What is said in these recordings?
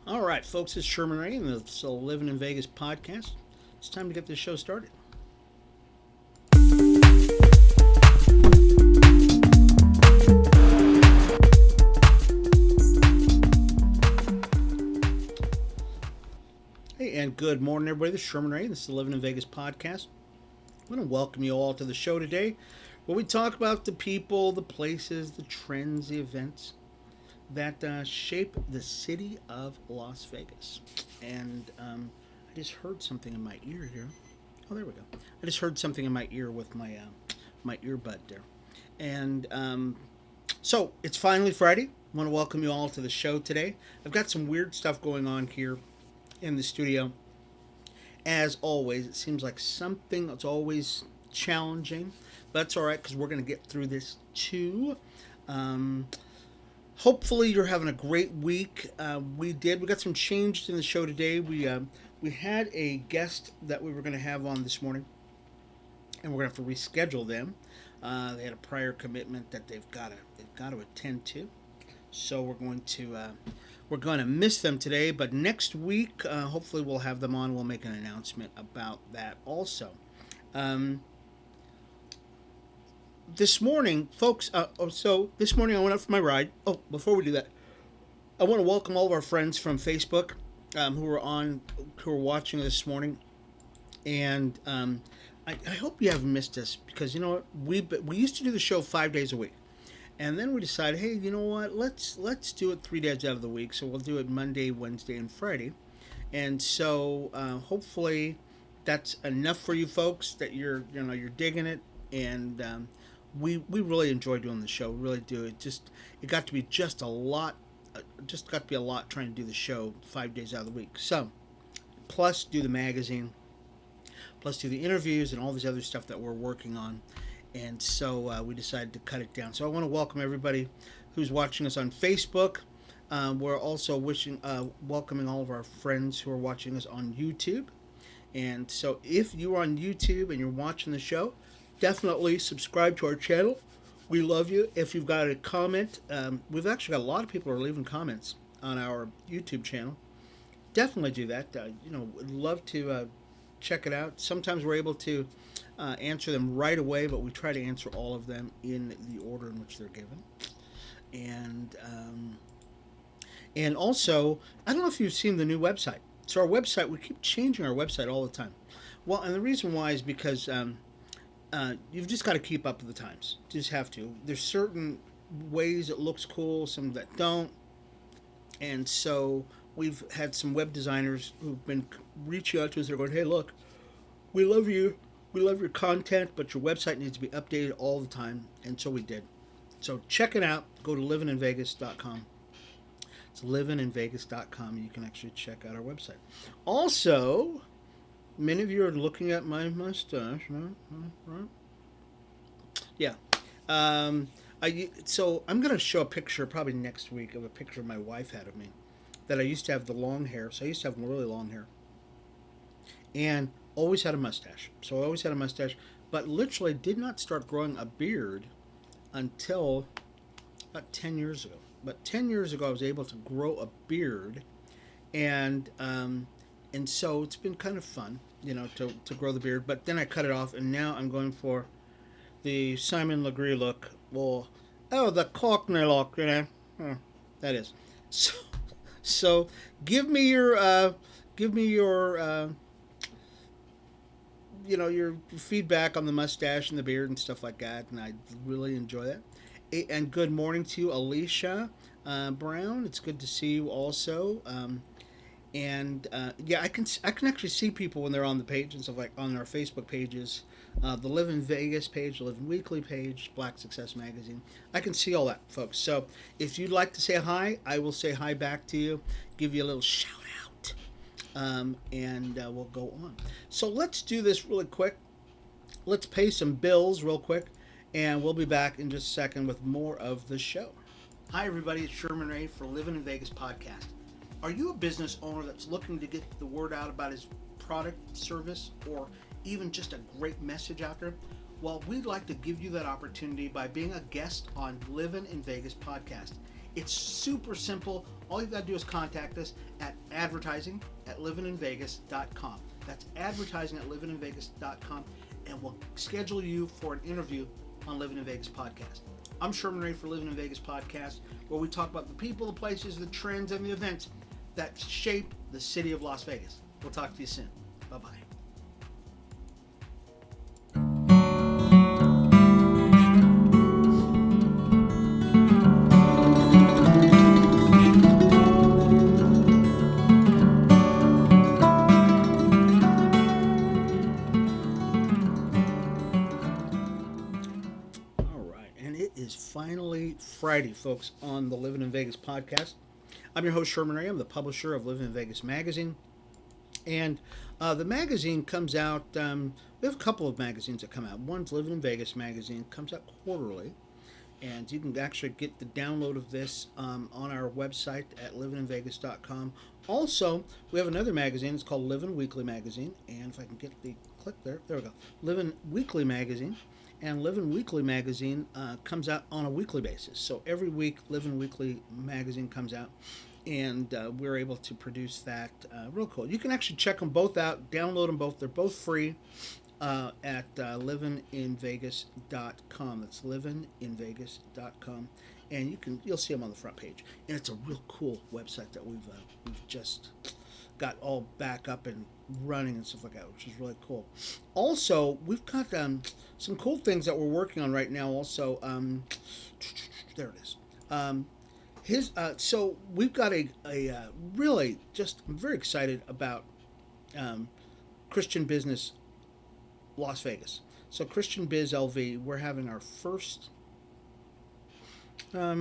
All right, folks, it's Sherman Ray and the Livin in Vegas podcast. It's time to get this show started. Hey, and good morning, everybody. This is Sherman Ray. This is the Livin in Vegas podcast. I want to welcome you all to the show today, where we talk about the people, the places, the trends, the events that shape the city of Las Vegas. And I just heard something in my ear here. Oh, there we go. I just heard something in my ear with my earbud there. And so it's finally Friday. I want to welcome you all to the show today. I've got some weird stuff going on here in the studio. As always, it seems like something that's always challenging, but that's all right because we're going to get through this too. Um, Hopefully, you're having a great week. We got some changes in the show today. We had a guest that we were going to have on this morning, and we're going to have to reschedule them. They had a prior commitment that they've got to attend to, so we're going to miss them today. But next week, hopefully, we'll have them on. We'll make an announcement about that also. This morning, folks, so this morning I went out for my ride. Oh, before we do that, I want to welcome all of our friends from Facebook who are watching this morning. And I hope you haven't missed us because, you know what, we used to do the show 5 days a week. And then we decided, hey, you know what, let's do it 3 days out of the week. So we'll do it Monday, Wednesday, and Friday. And so hopefully that's enough for you folks that you're digging it. And we really enjoy doing the show. We really do. It got to be just a lot. Just got to be a lot trying to do the show 5 days out of the week. So, plus do the magazine, plus do the interviews and all this other stuff that we're working on. And so we decided to cut it down. So I want to welcome everybody who's watching us on Facebook. We're also welcoming all of our friends who are watching us on YouTube. And so if you're on YouTube and you're watching the show, definitely subscribe to our channel. We love you. If you've got a comment, we've actually got a lot of people who are leaving comments on our YouTube channel. Definitely do that. Would love to check it out. Sometimes we're able to answer them right away, but we try to answer all of them in the order in which they're given. And also, I don't know if you've seen the new website. So our website, we keep changing our website all the time. Well, and the reason why is because you've just got to keep up with the times. You just have to. There's certain ways it looks cool, some that don't. And so we've had some web designers who've been reaching out to us. They're going, hey, look, we love you. We love your content, but your website needs to be updated all the time. And so we did. So check it out. Go to livininvegas.com. It's livininvegas.com. You can actually check out our website. Also, many of you are looking at my mustache, right? Yeah. So I'm going to show a picture probably next week of a picture my wife had of me. That I used to have the long hair. So I used to have really long hair. And always had a mustache. So I always had a mustache. But literally did not start growing a beard until about 10 years ago. But 10 years ago I was able to grow a beard. And so it's been kind of fun, to grow the beard. But then I cut it off, and now I'm going for the Simon Legree look. Well, the Cockney look, that is. So give me your your feedback on the mustache and the beard and stuff like that, and I really enjoy that. And good morning to you, Alicia Brown. It's good to see you also. I can actually see people when they're on the page and stuff, like on our Facebook pages, the Live in Vegas page, the Live in Weekly page, Black Success Magazine. I can see all that, folks. So if you'd like to say hi, I will say hi back to you, give you a little shout out, and we'll go on. So let's do this really quick. Let's pay some bills real quick, and we'll be back in just a second with more of the show. Hi, everybody. It's Sherman Ray for Livin in Vegas podcast. Are you a business owner that's looking to get the word out about his product, service, or even just a great message out there? Well, we'd like to give you that opportunity by being a guest on Livin in Vegas podcast. It's super simple. All you've got to do is contact us at advertising@livininvegas.com. That's advertising@livininvegas.com, and we'll schedule you for an interview on Livin in Vegas podcast. I'm Sherman Ray for Livin in Vegas podcast, where we talk about the people, the places, the trends, and the events that shape the city of Las Vegas. We'll talk to you soon. Bye-bye. Finally Friday, folks, on the Livin in Vegas podcast. I'm your host, Sherman Ray. I'm the publisher of Livin in Vegas magazine. And the magazine comes out, we have a couple of magazines that come out. One's Livin in Vegas magazine, comes out quarterly. And you can actually get the download of this on our website at livininvegas.com. Also, we have another magazine. It's called Livin Weekly Magazine. And if I can get the click there we go. Livin Weekly Magazine. And Livin Weekly Magazine comes out on a weekly basis. So every week, Livin Weekly Magazine comes out, and we're able to produce that. Real cool. You can actually check them both out, download them both. They're both free at livininvegas.com. That's livininvegas.com, and you'll see them on the front page. And it's a real cool website that we've just got all back up and running and stuff like that, which is really cool. Also, we've got some cool things that we're working on right now. Also, there it is. So we've got a really just, I'm very excited about Christian Business Las Vegas. So Christian Biz LV, we're having our first, what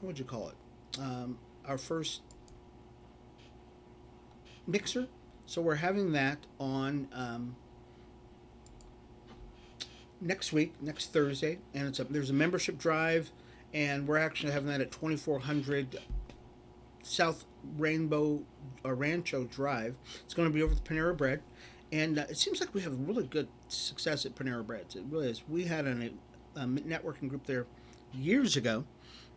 would you call it? Our first mixer. So we're having that on next week, next Thursday, and there's a membership drive, and we're actually having that at 2400 South Rainbow Rancho Drive. It's going to be over at Panera Bread, and it seems like we have really good success at Panera Bread. It really is. We had a networking group there years ago.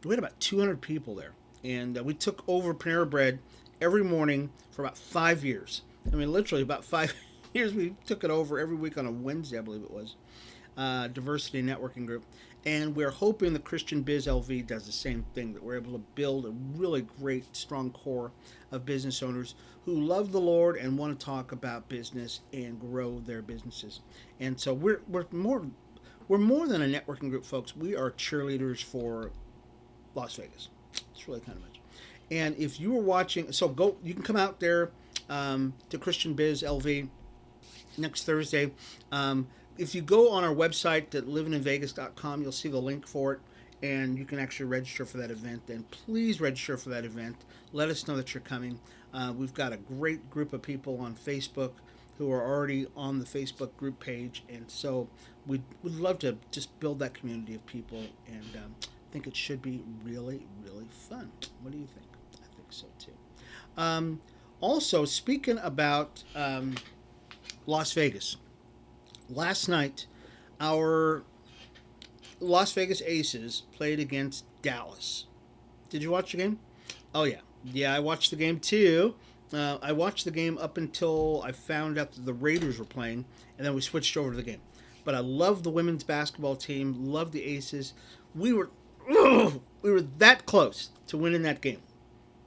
We had about 200 people there, and we took over Panera Bread every morning for about 5 years. I mean, literally about 5 years. We took it over every week on a Wednesday, I believe it was. Diversity networking group. And we're hoping the Christian Biz LV does the same thing, that we're able to build a really great, strong core of business owners who love the Lord and want to talk about business and grow their businesses. And so we're more than a networking group, folks. We are cheerleaders for Las Vegas. It's really kind of much. And if you were watching, so you can come out there to Christian Biz LV next Thursday. If you go on our website at livininvegas.com, you'll see the link for it, and you can actually register for that event. And please register for that event. Let us know that you're coming. We've got a great group of people on Facebook who are already on the Facebook group page, and so we'd love to just build that community of people, and I think it should be really, really fun. What do you think? I think so too. Also, speaking about Las Vegas, last night our Las Vegas Aces played against Dallas. Did you watch the game? Oh, yeah. Yeah, I watched the game too. I watched the game up until I found out that the Raiders were playing, and then we switched over to the game. But I love the women's basketball team, love the Aces. We were that close to winning that game.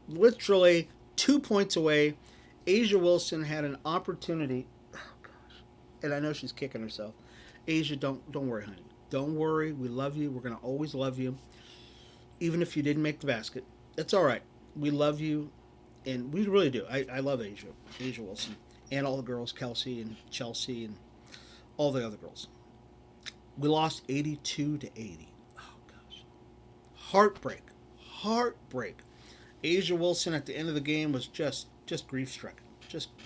Literally 2 points away. Asia Wilson had an opportunity. Oh, gosh. And I know she's kicking herself. Asia, don't worry, honey. Don't worry. We love you. We're going to always love you. Even if you didn't make the basket. It's all right. We love you. And we really do. I love Asia Wilson. And all the girls, Kelsey and Chelsea and all the other girls. We lost 82-80. Oh, gosh. Heartbreak. Asia Wilson at the end of the game was just grief-struck.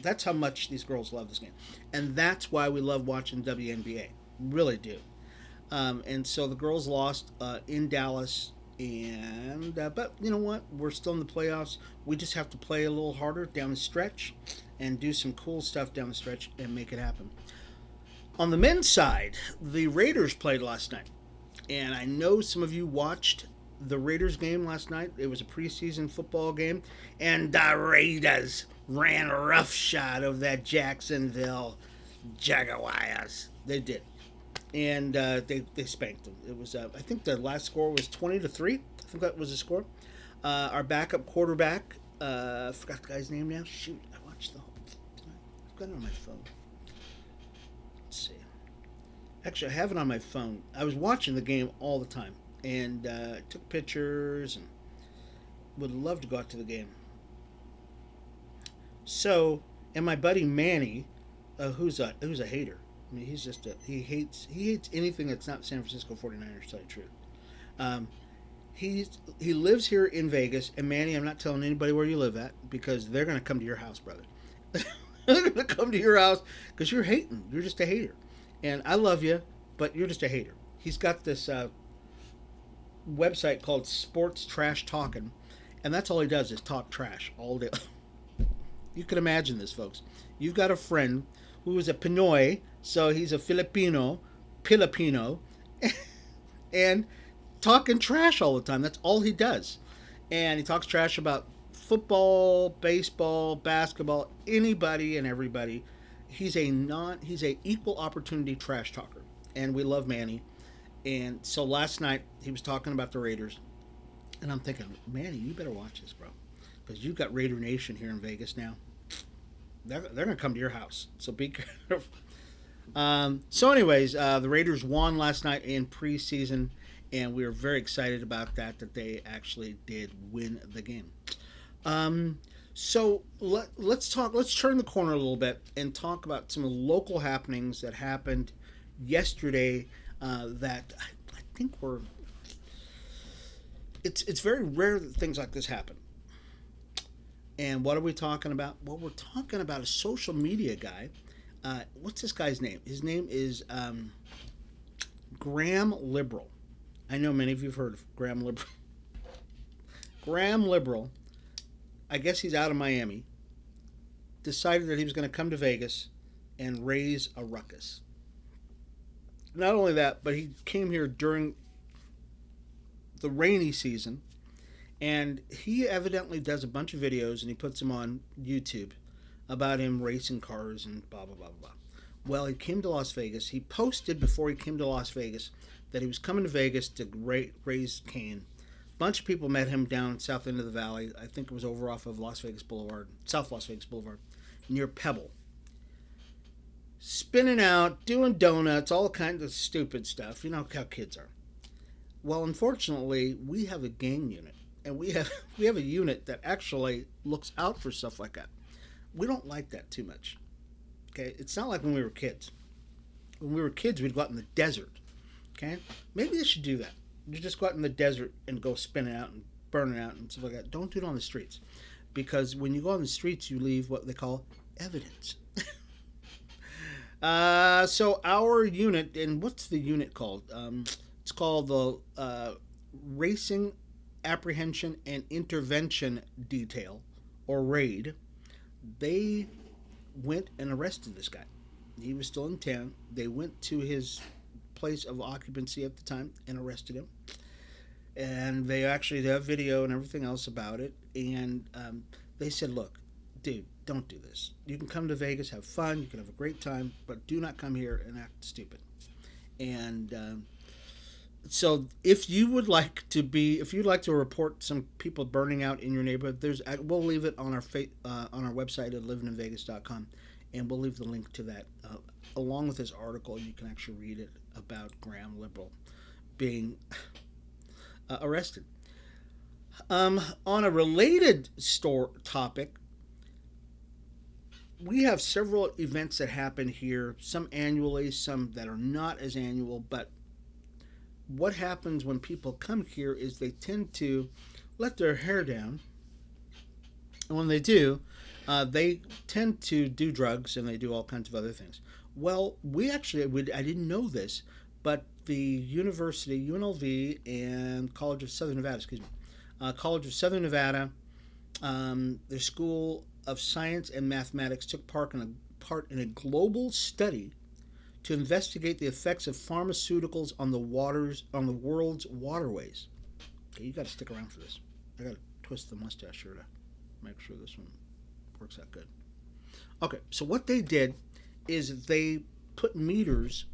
That's how much these girls love this game. And that's why we love watching WNBA. Really do. And so the girls lost in Dallas. And but you know what? We're still in the playoffs. We just have to play a little harder down the stretch and do some cool stuff down the stretch and make it happen. On the men's side, the Raiders played last night. And I know some of you watched the Raiders game last night. It was a preseason football game, and the Raiders ran roughshod of that Jacksonville Jaguars. They did, and they spanked them. It was I think the last score was 20-3. I think that was the score. Our backup quarterback, I forgot the guy's name now. Shoot, I watched the whole. I've got it on my phone. Let's see. Actually, I have it on my phone. I was watching the game all the time and took pictures and would love to go out to the game. So, and my buddy Manny, who's a hater. I mean, he hates anything that's not San Francisco 49ers, to tell you the truth. Um, he lives here in Vegas, and Manny, I'm not telling anybody where you live at because they're gonna come to your house, brother. They're gonna come to your house because you're hating. You're just a hater, and I love you, but you're just a hater. He's got this website called Sports Trash Talking, and that's all he does is talk trash all day. You can imagine this, folks. You've got a friend who is a Pinoy, so he's a Filipino, and talking trash all the time. That's all he does. And he talks trash about football, baseball, basketball, anybody and everybody. He's a equal opportunity trash talker. And we love Manny. And so last night he was talking about the Raiders. And I'm thinking, Manny, you better watch this, bro. Because you've got Raider Nation here in Vegas now. They're going to come to your house. So be careful. So anyways, the Raiders won last night in preseason. And we were very excited about that they actually did win the game. So let's turn the corner a little bit and talk about some local happenings that happened yesterday that I think were, it's very rare that things like this happen. And what are we talking about? Well, we're talking about a social media guy. What's this guy's name? His name is Graham Liberal. I know many of you have heard of Graham Liberal. Graham Liberal, I guess he's out of Miami, decided that he was going to come to Vegas and raise a ruckus. Not only that, but he came here during the rainy season, and he evidently does a bunch of videos and he puts them on YouTube about him racing cars and blah, blah, blah, blah. Well, he came to Las Vegas. He posted before he came to Las Vegas that he was coming to Vegas to raise Cain. A bunch of people met him down south end of the valley. I think it was over off of Las Vegas Boulevard, South Las Vegas Boulevard, near Pebble. Spinning out, doing donuts, all kinds of stupid stuff. You know how kids are. Well, unfortunately, we have a gang unit, and we have a unit that actually looks out for stuff like that. We don't like that too much. Okay, it's not like when we were kids. When we were kids, we'd go out in the desert. Okay, maybe they should do that. You just go out in the desert and go spinning out and burning out and stuff like that. Don't do it on the streets, because when you go on the streets, you leave what they call evidence. So our unit, and what's the unit called? It's called the Racing Apprehension and Intervention Detail, or RAID. They went and arrested this guy. He was still in town. They went to his place of occupancy at the time and arrested him. And they actually have video and everything else about it. And they said, look, dude, don't do this. You can come to Vegas, have fun, you can have a great time, but do not come here and act stupid. And so if you'd like to report some people burning out in your neighborhood, we'll leave it on our website at livininvegas.com, and we'll leave the link to that along with this article. You can actually read it about Graham Liberal being arrested. On a related topic, we have several events that happen here, some annually, some that are not as annual, but what happens when people come here is they tend to let their hair down, and when they do, they tend to do drugs and they do all kinds of other things. Well, I didn't know this, but the university, UNLV, and College of Southern Nevada, their School of Science and Mathematics took part in a global study to investigate the effects of pharmaceuticals on the world's waterways. Okay, you got to stick around for this. I got to twist the mustache here to make sure this one works out good. Okay, so what they did is they put meters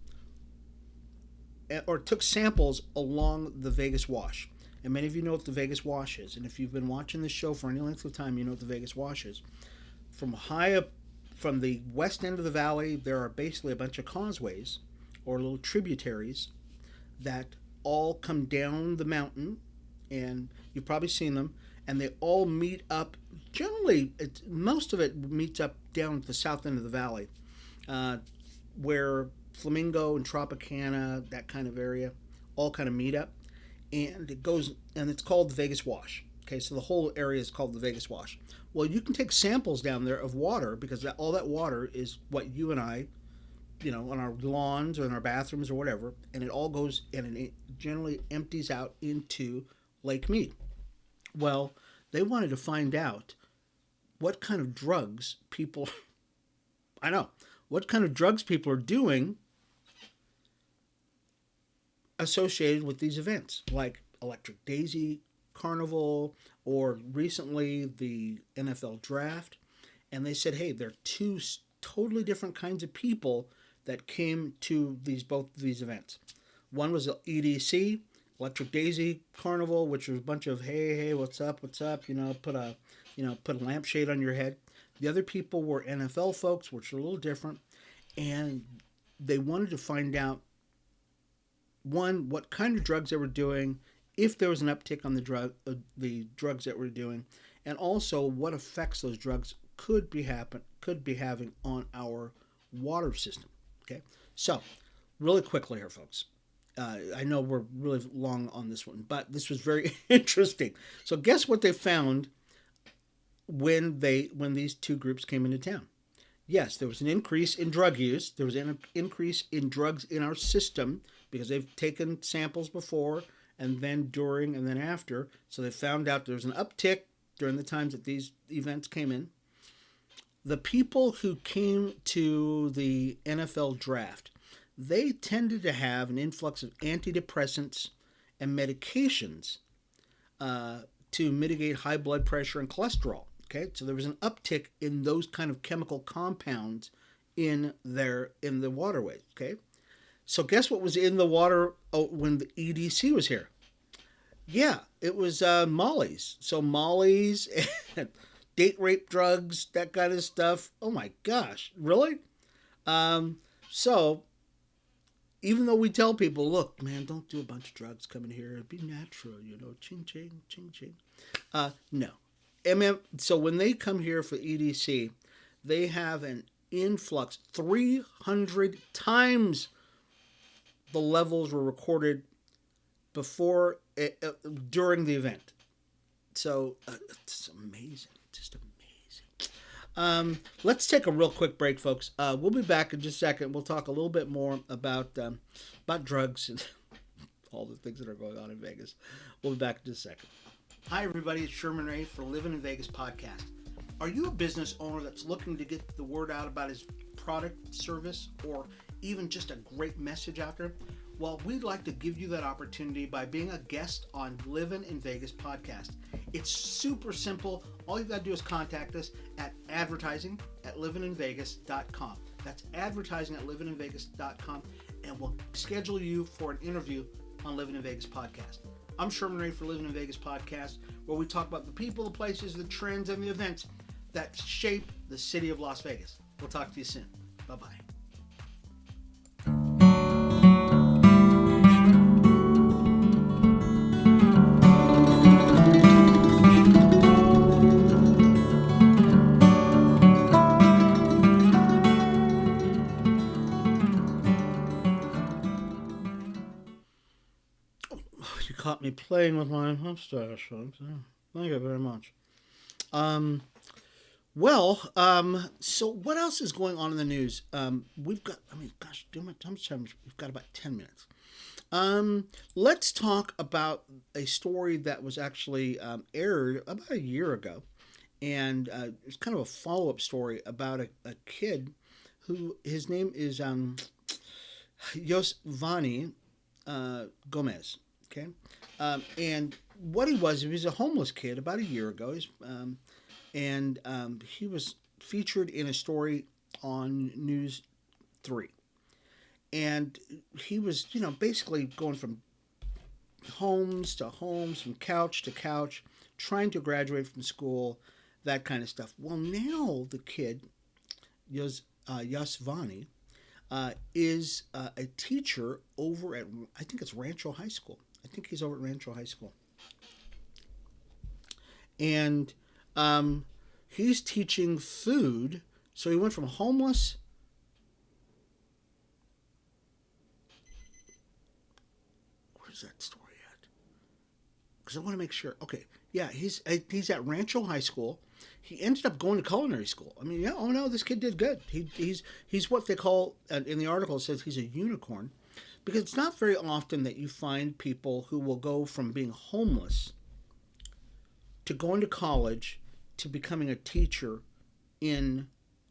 or took samples along the Vegas Wash. And many of you know what the Vegas Wash is. And if you've been watching this show for any length of time, you know what the Vegas Wash is. From high up, from the west end of the valley, there are basically a bunch of causeways or little tributaries that all come down the mountain, and you've probably seen them, and they all meet up. Generally, most of it meets up down at the south end of the valley, where Flamingo and Tropicana, that kind of area, all kind of meet up, and it goes, and it's called the Vegas Wash. Okay, so the whole area is called the Vegas Wash. Well, you can take samples down there of water, because all that water is what you and I, on our lawns or in our bathrooms or whatever, and it all goes and it generally empties out into Lake Mead. Well, they wanted to find out what kind of drugs people, what kind of drugs people are doing associated with these events, like Electric Daisy Carnival, or recently the NFL Draft. And they said, hey, there are two totally different kinds of people that came to both of these events. One was the EDC, Electric Daisy Carnival, which was a bunch of hey, what's up, put a lampshade on your head. The other people were NFL folks, which are a little different, and they wanted to find out, one, what kind of drugs they were doing, if there was an uptick on the drugs that we're doing, and also what effects those drugs could be having on our water system. Okay, so really quickly here, folks. I know we're really long on this one, but this was very interesting. So guess what they found when these two groups came into town? Yes, there was an increase in drug use. There was an increase in drugs in our system because they've taken samples before and then during and then after. So they found out there was an uptick during the times that these events came in. The people who came to the NFL Draft, they tended to have an influx of antidepressants and medications to mitigate high blood pressure and cholesterol. Okay, so there was an uptick in those kind of chemical compounds in the waterways. Okay, so guess what was in the water when the EDC was here? Yeah, it was mollies. So mollies and date rape drugs, that kind of stuff. Oh my gosh, really? So even though we tell people, look, man, don't do a bunch of drugs coming here. Be natural, ching, ching, ching, ching. No. So when they come here for EDC, they have an influx 300 times the levels were recorded during the event. So it's amazing, just amazing. Let's take a real quick break, folks. We'll be back in just a second. We'll talk a little bit more about drugs and all the things that are going on in Vegas. We'll be back in just a second. Hi, everybody. It's Sherman Ray for Livin in Vegas podcast. Are you a business owner that's looking to get the word out about his product, service, or even just a great message out there? Well, we'd like to give you that opportunity by being a guest on Livin in Vegas podcast. It's super simple. All you've got to do is contact us at advertising@livininvegas.com. That's advertising@livininvegas.com, and we'll schedule you for an interview on Livin in Vegas podcast. I'm Sherman Ray for Livin in Vegas podcast, where we talk about the people, the places, the trends, and the events that shape the city of Las Vegas. We'll talk to you soon. Bye-bye. You caught me playing with my mustache. Thank you very much. So what else is going on in the news? We've got, we've got about 10 minutes. Let's talk about a story that was actually aired about a year ago. And it's kind of a follow-up story about a kid who, his name is Yosvani Gomez. Okay, and what he was a homeless kid about a year ago. And he was featured in a story on News 3. And he was, basically going from homes to homes, from couch to couch, trying to graduate from school, that kind of stuff. Well, now the kid, Yasvani, is a teacher over at, I think it's Rancho High School. I think he's over at Rancho High School. And he's teaching food. So he went from homeless. Where's that story at? Because I want to make sure. Okay, yeah, he's at Rancho High School. He ended up going to culinary school. I mean, yeah. Oh no, this kid did good. He's what they call in the article, it says he's a unicorn, because it's not very often that you find people who will go from being homeless to going to college to becoming a teacher in,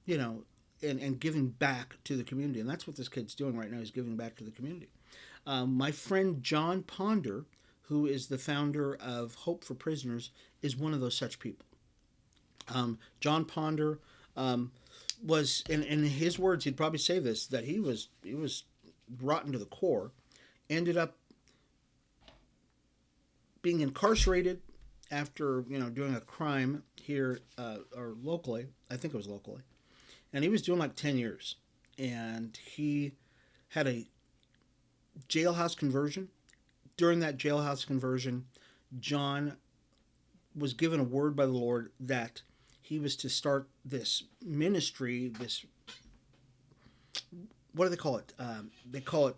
you know, and giving back to the community. And that's what this kid's doing right now. He's giving back to the community. My friend John Ponder, who is the founder of Hope for Prisoners, is one of those such people. John Ponder was, in his words, he'd probably say this, that he was rotten to the core, ended up being incarcerated after doing a crime here or locally. I think it was locally, and he was doing like 10 years, and he had a jailhouse conversion. During that jailhouse conversion, John was given a word by the Lord that he was to start this ministry. This, what do they call it? They call it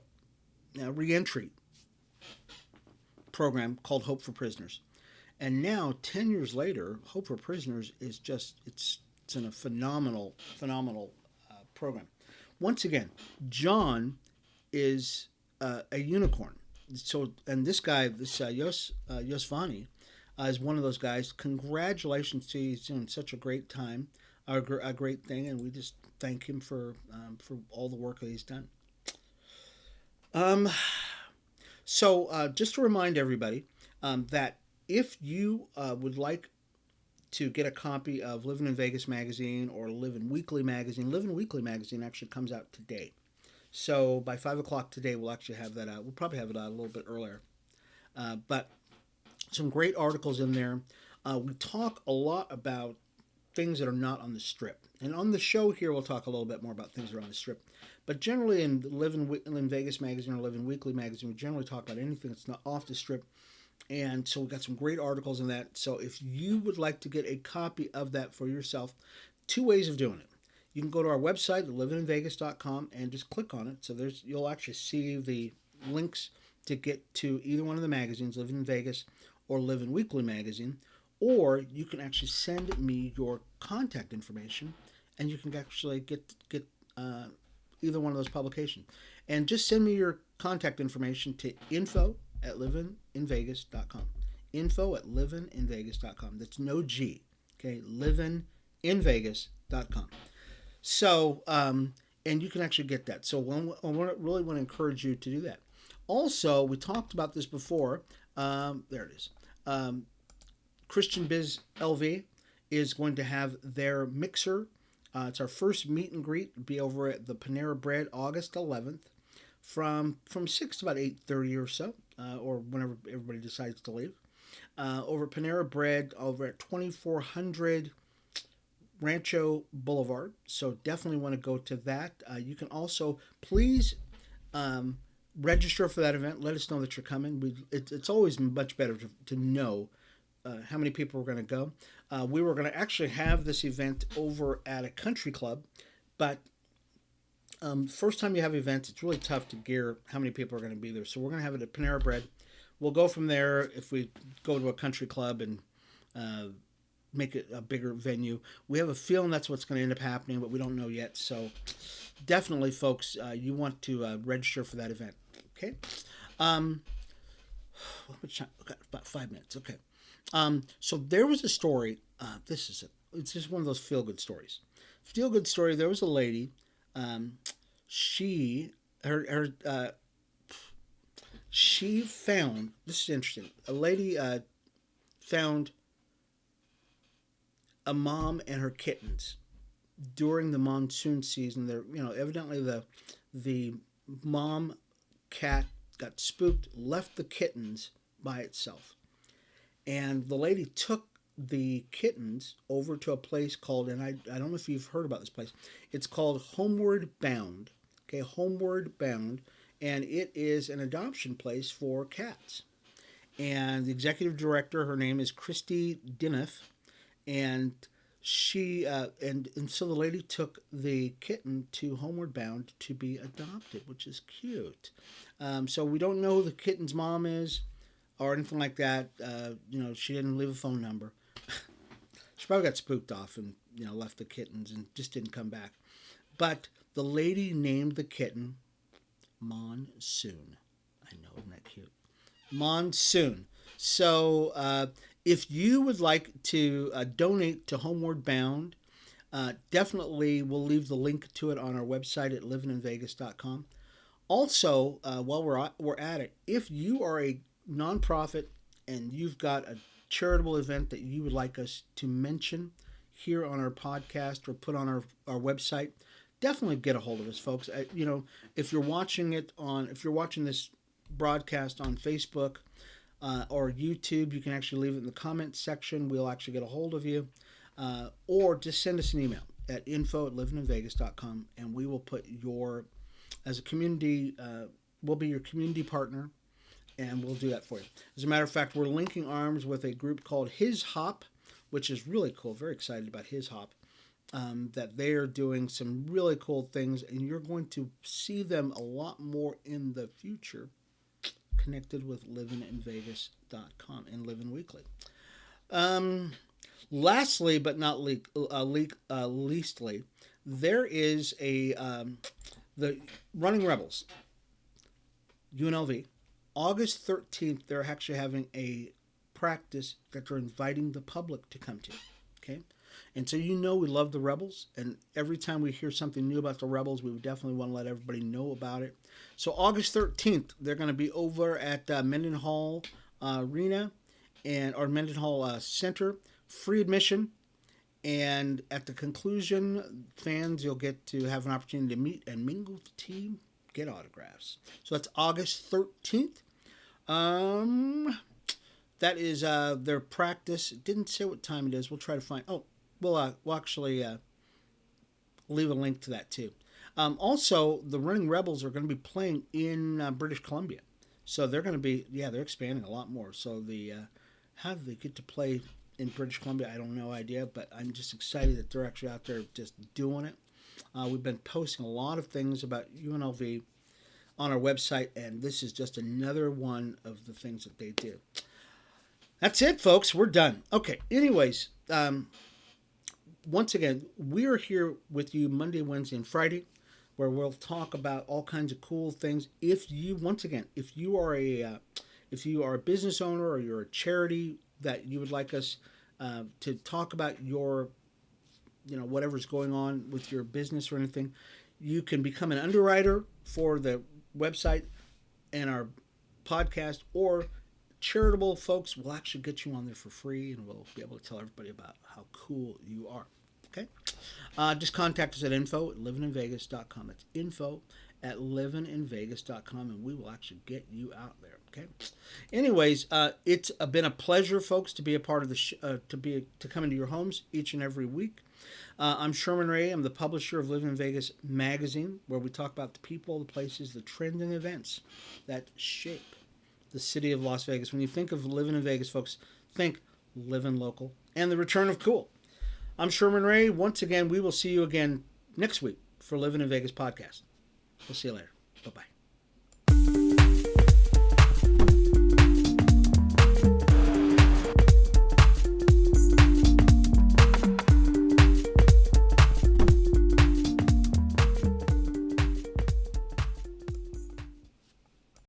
a reentry program called Hope for Prisoners. And now, 10 years later, Hope for Prisoners is just, it's in a phenomenal program. Once again, John is a unicorn. So, and this guy, this Yosvani, is one of those guys. Congratulations to you. He's doing such a great time, a great thing, and we just thank him for all the work that he's done. Um, so, just to remind everybody that if you would like to get a copy of Livin in Vegas magazine or Livin Weekly magazine, Livin Weekly magazine actually comes out today. So by 5 o'clock today, we'll actually have that out. We'll probably have it out a little bit earlier. But some great articles in there. We talk a lot about things that are not on the strip. And on the show here, we'll talk a little bit more about things that are on the strip. But generally in Livin in Vegas magazine or Livin Weekly magazine, we generally talk about anything that's not off the strip. And so we've got some great articles in that. So if you would like to get a copy of that for yourself, two ways of doing it. You can go to our website, livininvegas.com, and just click on it. So you'll actually see the links to get to either one of the magazines, Livin in Vegas or Livin Weekly magazine. Or you can actually send me your contact information, and you can actually get either one of those publications. And just send me your contact information to info@livininvegas.com. Info@livininvegas.com. That's no G. Okay, livininvegas.com. So, and you can actually get that. So, I really want to encourage you to do that. Also, we talked about this before. There it is. Christian Biz LV is going to have their mixer. It's our first meet and greet. It'll be over at the Panera Bread, August 11th, from 6 to about 8:30 or so, or whenever everybody decides to leave. Over at Panera Bread, over at 2400 Rancho Boulevard. So definitely want to go to that. You can also please register for that event. Let us know that you're coming. It's always much better to know how many people are going to go. We were going to actually have this event over at a country club, but first time you have events, it's really tough to gear how many people are going to be there. So we're going to have it at Panera Bread. We'll go from there if we go to a country club and make it a bigger venue. We have a feeling that's what's going to end up happening, but we don't know yet. So definitely, folks, you want to register for that event. Okay. About 5 minutes. Okay. So there was a story. It's just one of those feel good stories. Feel good story. There was a lady. She She found, this is interesting, a lady found a mom and her kittens during the monsoon season. They're, evidently the mom cat got spooked, left the kittens by itself. And the lady took the kittens over to a place called, and I don't know if you've heard about this place, it's called Homeward Bound. Okay, Homeward Bound. And it is an adoption place for cats. And the executive director, her name is Christy Diniff, and and so the lady took the kitten to Homeward Bound to be adopted, which is cute. So we don't know who the kitten's mom is or anything like that. She didn't leave a phone number. She probably got spooked off and left the kittens and just didn't come back. But the lady named the kitten Monsoon. I know, isn't that cute? Monsoon. So if you would like to donate to Homeward Bound, definitely we'll leave the link to it on our website at livininvegas.com. Also, while we're at it, if you are a nonprofit and you've got a charitable event that you would like us to mention here on our podcast or put on our website, definitely get a hold of us, folks. If you're watching this broadcast on Facebook or YouTube, you can actually leave it in the comments section. We'll actually get a hold of you. Or just send us an email at info@livininvegas.com, and we will put as a community, we'll be your community partner, and we'll do that for you. As a matter of fact, we're linking arms with a group called His Hop, which is really cool. Very excited about His Hop. That they are doing some really cool things, and you're going to see them a lot more in the future, connected with livininvegas.com and Livin Weekly. Lastly, but not leastly, there is the Running Rebels, UNLV, August 13th. They're actually having a practice that they're inviting the public to come to. Okay. And so we love the Rebels, and every time we hear something new about the Rebels, we would definitely want to let everybody know about it. So August 13th, they're going to be over at Mendenhall Arena or Mendenhall Center, free admission. And at the conclusion, fans, you'll get to have an opportunity to meet and mingle with the team, get autographs. So that's August 13th. That is their practice. It didn't say what time it is. We'll try to find. We'll actually leave a link to that too. Also, the Running Rebels are going to be playing in British Columbia, so they're going to be they're expanding a lot more. So how do they get to play in British Columbia? I don't know idea, but I'm just excited that they're actually out there just doing it. We've been posting a lot of things about UNLV on our website, and this is just another one of the things that they do. That's it, folks. We're done. Okay. Anyways. Once again, we're here with you Monday, Wednesday, and Friday, where we'll talk about all kinds of cool things. If you are a business owner or you're a charity that you would like us to talk about your, whatever's going on with your business or anything, you can become an underwriter for the website and our podcast, or charitable folks will actually get you on there for free, and we'll be able to tell everybody about how cool you are. Okay? Just contact us at info@livininvegas.com. It's info@livininvegas.com, and we will actually get you out there. Okay? Anyways, it's been a pleasure, folks, to be a part of the to come into your homes each and every week. I'm Sherman Ray. I'm the publisher of Livin in Vegas magazine, where we talk about the people, the places, the trending events that shape the city of Las Vegas. When you think of Livin in Vegas, folks, think living local and the return of cool. I'm Sherman Ray. Once again, we will see you again next week for Livin in Vegas podcast. We'll see you later. Bye-bye.